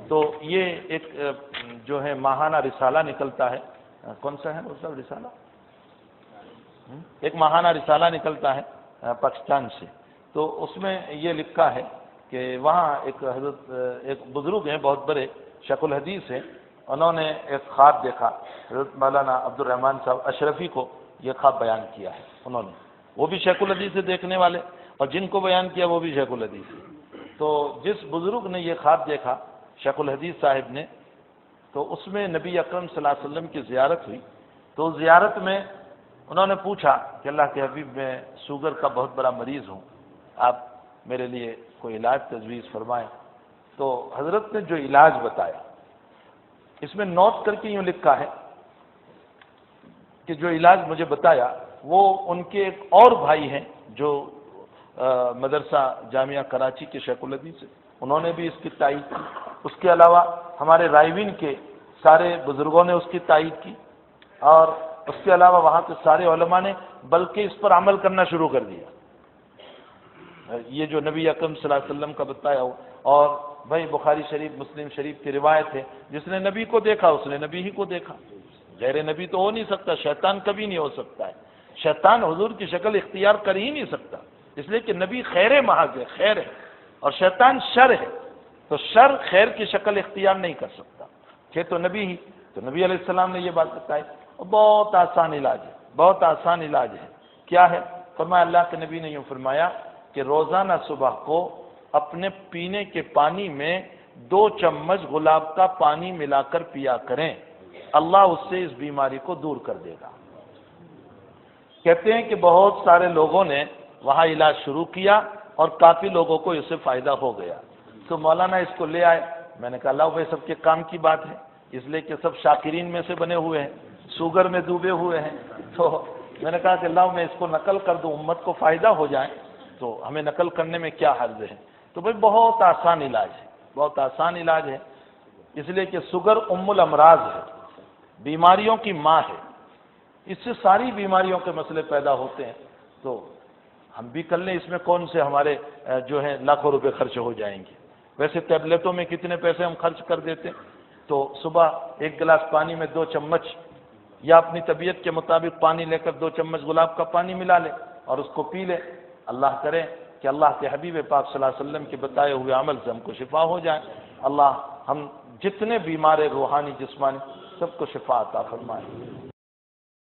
تو یہ ایک جو ہے ماہانہ رسالہ نکلتا ہے. کون سا ہے اس رسالہ؟ ایک ماہانہ رسالہ نکلتا ہے پاکستان سے. تو اس میں یہ لکھا ہے کہ وہاں ایک بزرگ ہیں بہت بڑے شیخ الحدیث ہیں. انہوں نے ایک خواب دیکھا. حضرت مولانا عبد الرحمن صاحب اشرفی کو یہ خواب بیان کیا ہے انہوں نے. وہ بھی شیخ الحدیث سے دیکھنے والے، اور جن کو بیان کیا وہ بھی شیخ الحدیث ہے. تو جس بزرگ نے یہ خواب دیکھا شیخ الحدیث صاحب نے، تو اس میں نبی اکرم صلی اللہ علیہ وسلم کی زیارت ہوئی. تو زیارت میں انہوں نے پوچھا کہ اللہ کے حبیب، میں شوگر کا بہت بڑا مریض ہوں، آپ میرے لیے کوئی علاج تجویز فرمائیں. تو حضرت نے جو علاج بتایا، اس میں نوٹ کر کے یوں لکھا ہے کہ جو علاج مجھے بتایا وہ ان کے ایک اور بھائی ہیں جو مدرسہ جامعہ کراچی کے شیخ الحدیث سے، انہوں نے بھی اس کی تائید کی. اس کے علاوہ ہمارے رائیوین کے سارے بزرگوں نے اس کی تائید کی، اور اس کے علاوہ وہاں کے سارے علماء نے بلکہ اس پر عمل کرنا شروع کر دیا. یہ جو نبی اکرم صلی اللہ علیہ وسلم کا بتایا ہو. اور بھائی بخاری شریف مسلم شریف کی روایت ہے، جس نے نبی کو دیکھا اس نے نبی ہی کو دیکھا. غیر نبی تو ہو نہیں سکتا، شیطان کبھی نہیں ہو سکتا ہے. شیطان حضور کی شکل اختیار کر ہی نہیں سکتا، اس لیے کہ نبی خیر محض ہے، خیر ہے، اور شیطان شر ہے. تو شر خیر کی شکل اختیار نہیں کر سکتا. کہ تو نبی ہی، تو نبی علیہ السلام نے یہ بات بتائی. بہت آسان علاج ہے، بہت آسان علاج ہے. کیا ہے؟ فرمایا اللہ کے نبی نے یوں فرمایا کہ روزانہ صبح کو اپنے پینے کے پانی میں 2 چمچ گلاب کا پانی ملا کر پیا کریں، اللہ اس سے اس بیماری کو دور کر دے گا. کہتے ہیں کہ بہت سارے لوگوں نے وہاں علاج شروع کیا اور کافی لوگوں کو اس سے فائدہ ہو گیا. تو مولانا اس کو لے آئے. میں نے کہا اللہ بھائی سب کے کام کی بات ہے، اس لیے کہ سب شاکرین میں سے بنے ہوئے ہیں، شوگر میں ڈوبے ہوئے ہیں. تو میں نے کہا کہ اللہ میں اس کو نقل کر دوں، امت کو فائدہ ہو جائے، تو ہمیں نقل کرنے میں کیا حرج ہے. تو بھائی بہت آسان علاج ہے، بہت آسان علاج ہے. اس لیے کہ شوگر ام الامراض ہے، بیماریوں کی ماں ہے. اس سے ساری بیماریوں کے مسئلے پیدا ہوتے ہیں. تو ہم بھی کر لیں، اس میں کون سے ہمارے جو ہیں لاکھوں روپے خرچ ہو جائیں گے. ویسے ٹیبلٹوں میں کتنے پیسے ہم خرچ کر دیتے ہیں. تو صبح 1 گلاس پانی میں 2 چمچ یا اپنی طبیعت کے مطابق پانی لے کر 2 چمچ گلاب کا پانی ملا لے اور اس کو پی لے. اللہ کرے کہ اللہ کے حبیب پاک صلی اللہ علیہ وسلم کے بتائے ہوئے عمل سے ہم کو شفا ہو جائے. اللہ ہم جتنے بیمار روحانی جسمانی سب کو شفا عطا فرمائے.